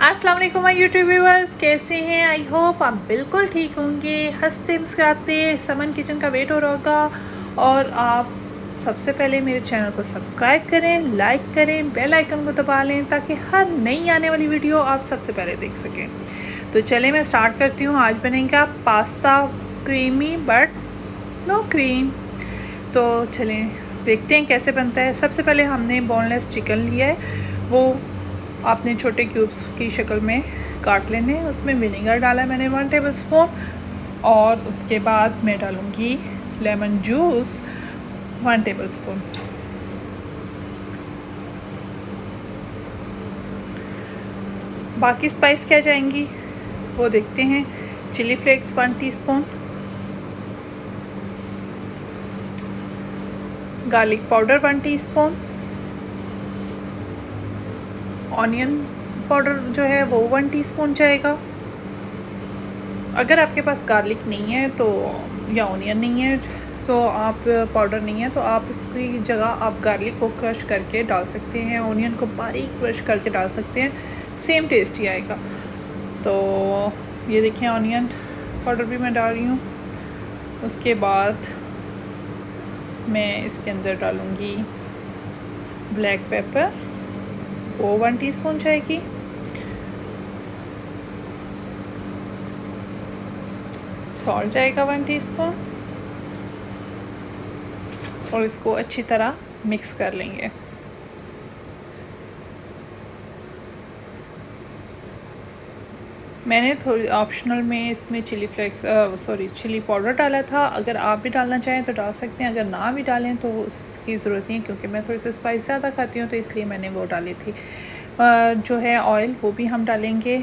अस्सलाम वालेकुम my YouTube viewers, कैसे हैं? आई होप आप बिल्कुल ठीक होंगे। हंसते मुस्कुराते समन किचन का वेट हो रहा होगा। और आप सबसे पहले मेरे चैनल को सब्सक्राइब करें, लाइक करें, बेल आइकन को दबा लें ताकि हर नई आने वाली वीडियो आप सबसे पहले देख सकें। तो चलें मैं स्टार्ट करती हूँ। आज बनेगा pasta creamy but no cream. तो चलें देखते हैं कैसे बनता है। सबसे पहले हमने बोनलेस चिकन लिया है, वो आपने छोटे क्यूब्स की शक्ल में काट लेने हैं। उसमें विनेगर डाला है मैंने 1 टेबलस्पून, और उसके बाद मैं डालूँगी लेमन जूस 1 टेबलस्पून। बाकी स्पाइस क्या जाएंगी वो देखते हैं। Chilli flakes 1 teaspoon, garlic powder 1 teaspoon, onion powder जो है वो 1 टीस्पून जाएगा। अगर आपके पास गार्लिक नहीं है तो या ऑनियन नहीं है तो आप पाउडर नहीं है तो आप उसकी जगह आप गार्लिक को क्रश करके डाल सकते हैं, ऑनियन को बारीक क्रश करके डाल सकते हैं, सेम टेस्ट ही आएगा। तो ये देखिए ऑनियन पाउडर भी मैं डाल रही हूँ। उसके बाद मैं इसके अंदर डालूँगी ब्लैक पेपर, वो 1 टीस्पून जाएगी। सॉल्ट जाएगा 1 टीस्पून, और इसको अच्छी तरह मिक्स कर लेंगे। मैंने थोड़ी ऑप्शनल में इसमें चिली फ्लेक्स चिली पाउडर डाला था। अगर आप भी डालना चाहें तो डाल सकते हैं, अगर ना भी डालें तो उसकी ज़रूरत नहीं है, क्योंकि मैं थोड़ी सी स्पाइस ज़्यादा खाती हूँ तो इसलिए मैंने वो डाली थी। जो है ऑयल वो भी हम डालेंगे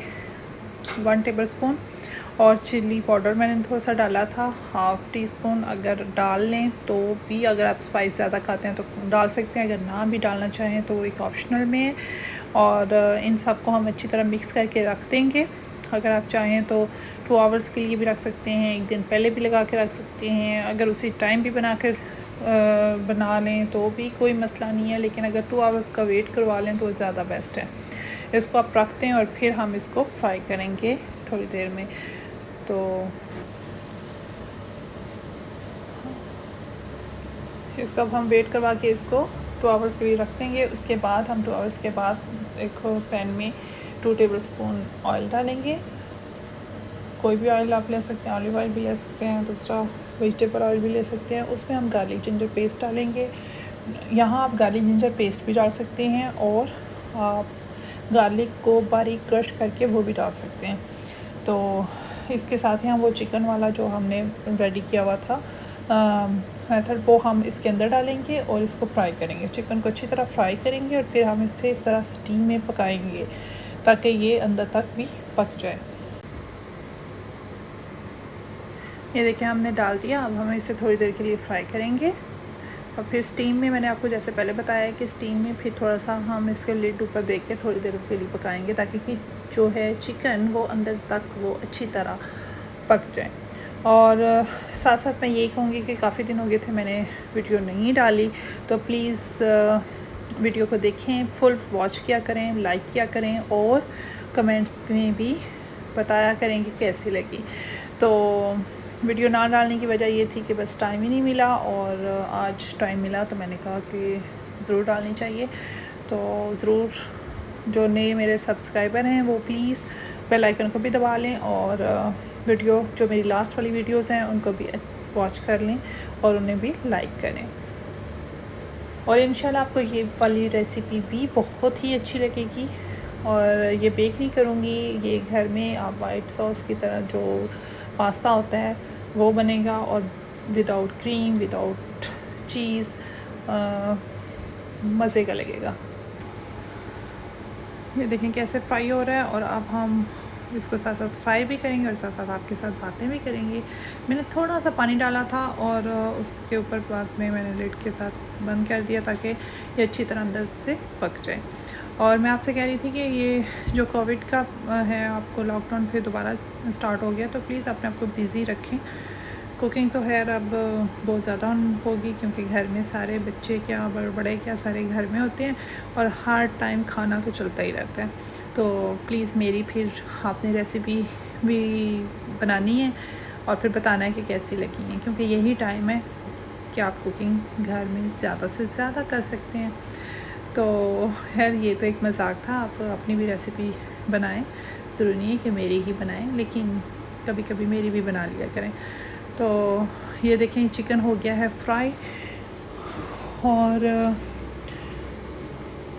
1 टेबलस्पून, और चिली पाउडर मैंने थोड़ा सा डाला था 1/2 टीस्पून। अगर डाल लें तो भी, अगर आप स्पाइस ज़्यादा खाते हैं तो डाल सकते हैं, अगर ना भी डालना चाहें तो एक ऑप्शनल में है। और इन सब को हम अच्छी तरह मिक्स करके रख देंगे। अगर आप चाहें तो 2 आवर्स के लिए भी रख सकते हैं, एक दिन पहले भी लगा के रख सकते हैं। अगर उसी टाइम भी बना लें तो भी कोई मसला नहीं है, लेकिन अगर 2 आवर्स का वेट करवा लें तो ज़्यादा बेस्ट है। इसको आप रखते हैं और फिर हम इसको फ्राई करेंगे थोड़ी देर में। तो इसको अब हम वेट करवा के इसको 2 आवर्स के लिए रख देंगे। उसके बाद हम 2 आवर्स के बाद एक पैन में 2 टेबलस्पून ऑयल डालेंगे। कोई भी ऑयल आप ले सकते हैं, ऑलिव ऑयल भी ले सकते हैं, दूसरा वेजिटेबल ऑयल भी ले सकते हैं। उसमें हम गार्लिक जिंजर पेस्ट डालेंगे। यहाँ आप गार्लिक जिंजर पेस्ट भी डाल सकते हैं, और आप गार्लिक को बारीक क्रश करके वो भी डाल सकते हैं। तो इसके साथ ही हम वो चिकन वाला जो हमने रेडी किया हुआ था मेथड, वो हम इसके अंदर डालेंगे और इसको फ्राई करेंगे। चिकन को अच्छी तरह फ्राई करेंगे और फिर हम इसे इस तरह स्टीम में पकाएंगे ताकि ये अंदर तक भी पक जाए। ये देखिए हमने डाल दिया। अब हम इसे थोड़ी देर के लिए फ्राई करेंगे, और फिर स्टीम में, मैंने आपको जैसे पहले बताया कि स्टीम में फिर थोड़ा सा हम इसके लिड ऊपर देख के थोड़ी देर के लिए पकाएंगे ताकि कि जो है चिकन वो अंदर तक वो अच्छी तरह पक जाए। और साथ साथ मैं यही कहूँगी कि काफ़ी दिन हो गए थे मैंने वीडियो नहीं डाली, तो प्लीज़ वीडियो को देखें, फुल वॉच किया करें, लाइक किया करें, और कमेंट्स में भी बताया करें कि कैसी लगी। तो वीडियो ना डालने की वजह ये थी कि बस टाइम ही नहीं मिला, और आज टाइम मिला तो मैंने कहा कि ज़रूर डालनी चाहिए। तो ज़रूर जो नए मेरे सब्सक्राइबर हैं वो प्लीज़ बेल आइकन को भी दबा लें, और वीडियो जो मेरी लास्ट वाली वीडियोस हैं उनको भी वॉच कर लें और उन्हें भी लाइक करें। और इंशाल्लाह आपको ये वाली रेसिपी भी बहुत ही अच्छी लगेगी। और ये बेक नहीं करूँगी, ये घर में आप वाइट सॉस की तरह जो पास्ता होता है वो बनेगा, और विदाउट क्रीम, विदाउट चीज़, मज़े का लगेगा। ये देखें कैसे फ्राई हो रहा है, और अब हम इसको साथ साथ फ्राई भी करेंगे और साथ साथ आपके साथ बातें भी करेंगे। मैंने थोड़ा सा पानी डाला था, और उसके ऊपर बाद में मैंने लिड के साथ बंद कर दिया ताकि ये अच्छी तरह अंदर से पक जाए। और मैं आपसे कह रही थी कि ये जो कोविड का है, आपको लॉकडाउन फिर दोबारा स्टार्ट हो गया, तो प्लीज़ अपने आप को बिज़ी रखें। कुकिंग तो खैर अब बहुत ज़्यादा होगी, क्योंकि घर में सारे बच्चे क्या बड़े क्या सारे घर में होते हैं, और हर टाइम खाना तो चलता ही रहता है। तो प्लीज़ मेरी फिर आपने रेसिपी भी बनानी है और फिर बताना है कि कैसी लगी है, क्योंकि यही टाइम है कि आप कुकिंग घर में ज़्यादा से ज़्यादा कर सकते हैं। तो खैर ये तो एक मज़ाक था, आप अपनी भी रेसिपी बनाएं, ज़रूरी नहीं है कि मेरी ही बनाएं, लेकिन कभी कभी मेरी भी बना लिया करें। तो ये देखें चिकन हो गया है फ्राई, और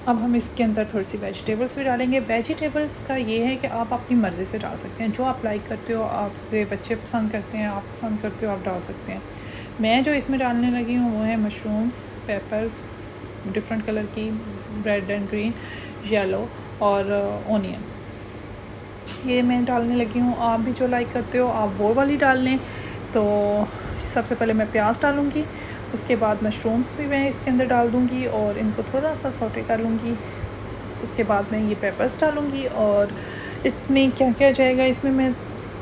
अब हम इसके अंदर थोड़ी सी वेजिटेबल्स भी डालेंगे। वेजिटेबल्स का ये है कि आप अपनी मर्ज़ी से डाल सकते हैं, जो आप लाइक करते हो, आपके बच्चे पसंद करते हैं, आप पसंद करते हो, आप डाल सकते हैं। मैं जो इसमें डालने लगी हूँ वो है मशरूम्स, पेपर्स, डिफरेंट कलर की, रेड एंड ग्रीन, येलो और ऑनियन, ये मैं डालने लगी हूँ। आप भी जो लाइक करते हो आप वो वाली डाल लें। तो सबसे पहले मैं प्याज डालूँगी, उसके बाद मशरूम्स भी मैं इसके अंदर डाल दूँगी और इनको थोड़ा सा सौटे कर लूँगी। उसके बाद मैं ये पेपर्स डालूँगी, और इसमें क्या क्या जाएगा, इसमें मैं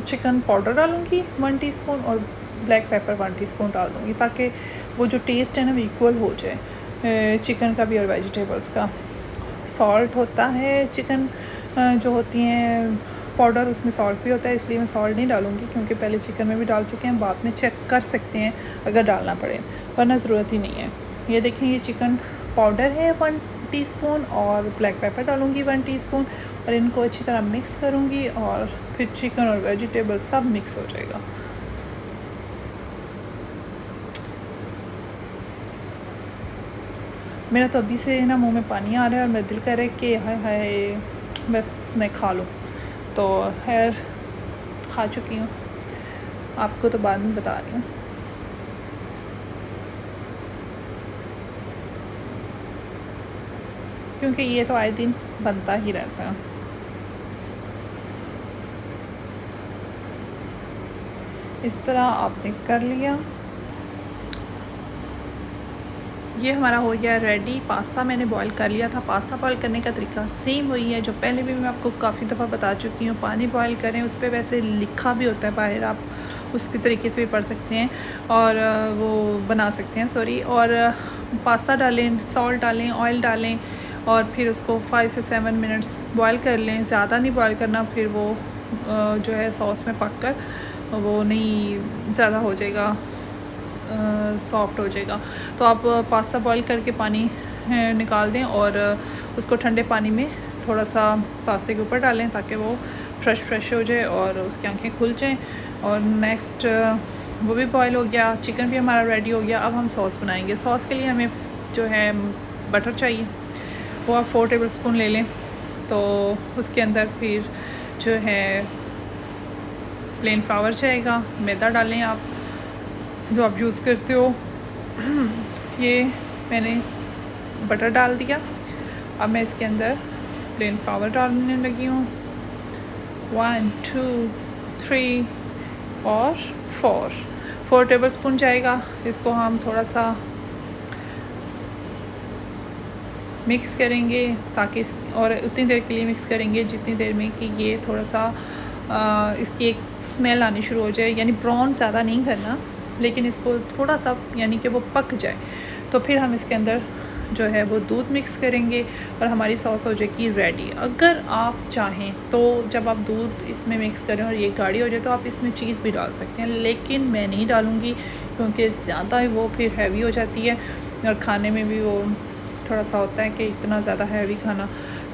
चिकन पाउडर डालूँगी 1 टीस्पून और ब्लैक पेपर 1 टीस्पून डाल दूँगी, ताकि वो जो टेस्ट है ना वो इक्वल हो जाए चिकन का भी और वेजिटेबल्स का। सॉल्ट होता है चिकन जो होती हैं पाउडर, उसमें सॉल्ट भी होता है, इसलिए मैं सॉल्ट नहीं डालूँगी, क्योंकि पहले चिकन में भी डाल चुके हैं, बाद में चेक कर सकते हैं अगर डालना पड़े, वरना ज़रूरत ही नहीं है। ये देखें ये चिकन पाउडर है 1 टीस्पून और ब्लैक पेपर डालूँगी 1 टीस्पून, और इनको अच्छी तरह मिक्स करूँगी और फिर चिकन और वेजिटेबल सब मिक्स हो जाएगा। मेरा तो अभी से ना मुंह में पानी आ रहा है और मेरा दिल कर रहा है कि हाय हाय बस मैं खा लूँ। तो खैर खा चुकी हूँ, आपको तो बाद में बता रही हूँ। क्योंकि ये तो आए दिन बनता ही रहता है। इस तरह आपने कर लिया, ये हमारा हो गया रेडी। पास्ता मैंने बॉईल कर लिया था। पास्ता बॉईल करने का तरीका सेम वही है जो पहले भी मैं आपको काफ़ी दफ़ा बता चुकी हूँ। पानी बॉईल करें, उस पर वैसे लिखा भी होता है बाहर, आप उसके तरीके से भी पढ़ सकते हैं और वो बना सकते हैं, सॉरी। और पास्ता डालें, सॉल्ट डालें, ऑयल डालें और फिर उसको 5 से 7 मिनट्स बॉईल कर लें। ज़्यादा नहीं बॉईल करना, फिर वो जो है सॉस में पक कर वो नहीं ज़्यादा हो जाएगा, सॉफ्ट हो जाएगा। तो आप पास्ता बॉईल करके पानी निकाल दें और उसको ठंडे पानी में थोड़ा सा पास्ते के ऊपर डालें, ताकि वो फ्रेश हो जाए और उसकी आंखें खुल जाएं। और नेक्स्ट वो भी बॉईल हो गया, चिकन भी हमारा रेडी हो गया। अब हम सॉस बनाएंगे। सॉस के लिए हमें जो है बटर चाहिए, वो आप 4 टेबल स्पून ले लें। तो उसके अंदर फिर जो है प्लेन फ्लावर जाएगा, मैदा डालें आप जो आप यूज़ करते हो। ये मैंने बटर डाल दिया। अब मैं इसके अंदर प्लेन फ्लावर डालने लगी हूँ, 1 2 3 और 4 टेबल स्पून जाएगा। इसको हम थोड़ा सा मिक्स करेंगे, ताकि और उतनी देर के लिए मिक्स करेंगे जितनी देर में कि ये थोड़ा सा इसकी एक स्मेल आनी शुरू हो जाए। यानी ब्राउन ज़्यादा नहीं करना, लेकिन इसको थोड़ा सा यानी कि वो पक जाए। तो फिर हम इसके अंदर जो है वो दूध मिक्स करेंगे और हमारी सॉस हो जाएगी रेडी। अगर आप चाहें तो जब आप दूध इसमें मिक्स करें और ये गाढ़ी हो जाए तो आप इसमें चीज़ भी डाल सकते हैं, लेकिन मैं नहीं डालूँगी, क्योंकि ज़्यादा वो फिर हैवी हो जाती है और खाने में भी वो थोड़ा सा होता है कि इतना ज़्यादा हैवी खाना।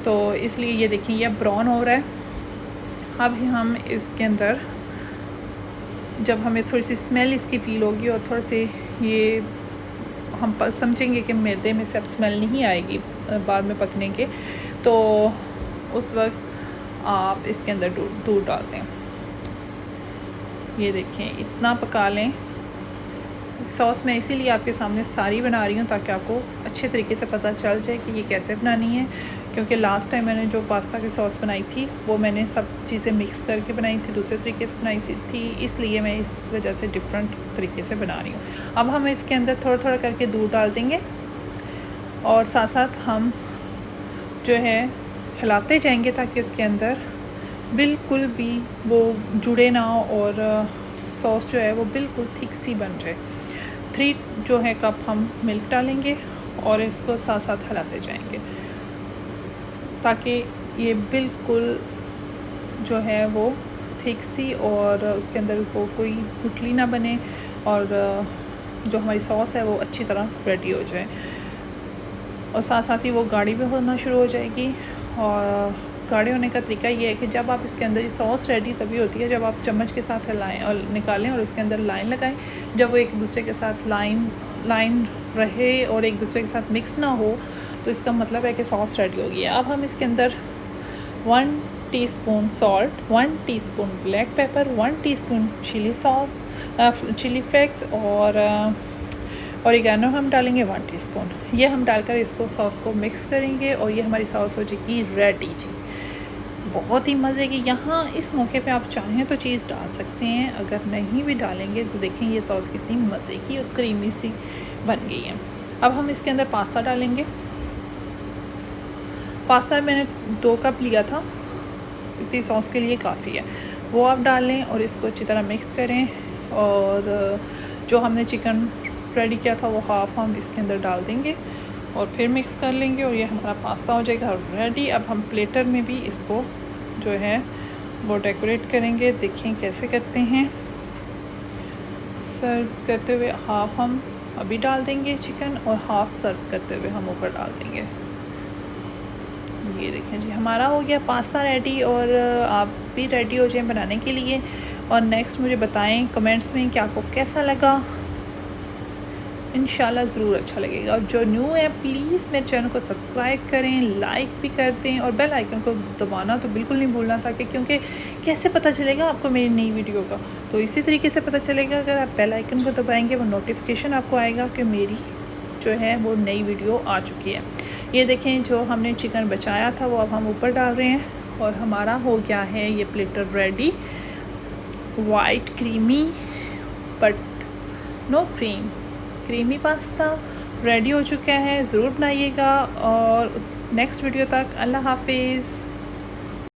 तो इसलिए ये देखिए ये ब्राउन हो रहा है। अब हम इसके अंदर जब हमें थोड़ी सी स्मेल इसकी फ़ील होगी और थोड़ा सी ये हम समझेंगे कि मैदे में से अब स्मेल नहीं आएगी बाद में पकने के, तो उस वक्त आप इसके अंदर दूध डाल दें। ये देखें इतना पका लें। सॉस मैं इसीलिए आपके सामने सारी बना रही हूँ ताकि आपको अच्छे तरीके से पता चल जाए कि ये कैसे बनानी है, क्योंकि लास्ट टाइम मैंने जो पास्ता की सॉस बनाई थी वो मैंने सब चीज़ें मिक्स करके बनाई थी, दूसरे तरीके से बनाई थी, इसलिए मैं इस वजह से डिफरेंट तरीके से बना रही हूँ। अब हम इसके अंदर थोड़ा थोड़ा करके दूध डाल देंगे और साथ साथ हम जो है हिलाते जाएंगे ताकि उसके अंदर बिल्कुल भी वो जुड़े ना हो और सॉस जो है वो बिल्कुल थिक सी बन जाए। 3 जो है कप हम मिल्क डालेंगे और इसको साथ साथ हिलाते जाएंगे ताकि ये बिल्कुल जो है वो थिक सी और उसके अंदर वो कोई गुठली ना बने और जो हमारी सॉस है वो अच्छी तरह रेडी हो जाए, और साथ साथ ही वो गाढ़ी भी होना शुरू हो जाएगी। और गाढ़े होने का तरीका ये है कि जब आप इसके अंदर, ये सॉस रेडी तभी होती है जब आप चम्मच के साथ हिलाएं और निकालें और उसके अंदर लाइन लगाएं। जब वो एक दूसरे के साथ लाइन रहे और एक दूसरे के साथ मिक्स ना हो तो इसका मतलब है कि सॉस रेडी हो गई है। अब हम इसके अंदर 1 teaspoon salt, 1 teaspoon black pepper, 1 teaspoon chilli sauce, chilli flakes और ऑरिगेनो हम डालेंगे 1 टीस्पून। ये हम डालकर इसको सॉस को मिक्स करेंगे और ये हमारी सॉस हो जाएगी रेडी जी, बहुत ही मज़े की। यहाँ इस मौके पे आप चाहें तो चीज़ डाल सकते हैं, अगर नहीं भी डालेंगे तो देखें ये सॉस कितनी मज़े की और क्रीमी सी बन गई है। अब हम इसके अंदर पास्ता डालेंगे। पास्ता मैंने 2 कप लिया था, इतनी सॉस के लिए काफ़ी है, वो आप डाल लें और इसको अच्छी तरह मिक्स करें। और जो हमने चिकन रेडी किया था वो हाफ़ हम इसके अंदर डाल देंगे और फिर मिक्स कर लेंगे और ये हमारा पास्ता हो जाएगा रेडी। अब हम प्लेटर में भी इसको जो है वो डेकोरेट करेंगे, देखें कैसे करते हैं। सर्व करते हुए हाफ़ हम अभी डाल देंगे चिकन और हाफ़ सर्व करते हुए हम ऊपर डाल देंगे। ये देखें जी हमारा हो गया पास्ता रेडी, और आप भी रेडी हो जाएं बनाने के लिए। और नेक्स्ट मुझे बताएं कमेंट्स में कि आपको कैसा लगा। इंशाल्लाह ज़रूर अच्छा लगेगा। और जो न्यू है प्लीज़ मेरे चैनल को सब्सक्राइब करें, लाइक भी कर दें और बेल आइकन को दबाना तो बिल्कुल नहीं भूलना, ताकि क्योंकि कैसे पता चलेगा आपको मेरी नई वीडियो का, तो इसी तरीके से पता चलेगा अगर आप बेल आइकन को दबाएंगे, वो नोटिफिकेशन आपको आएगा कि मेरी जो है वो नई वीडियो आ चुकी है। ये देखें जो हमने चिकन बचाया था वो अब हम ऊपर डाल रहे हैं और हमारा हो गया है ये platter ready. White creamy but no cream, creamy pasta ready हो चुका है। ज़रूर बनाइएगा और नेक्स्ट वीडियो तक अल्लाह हाफिज़।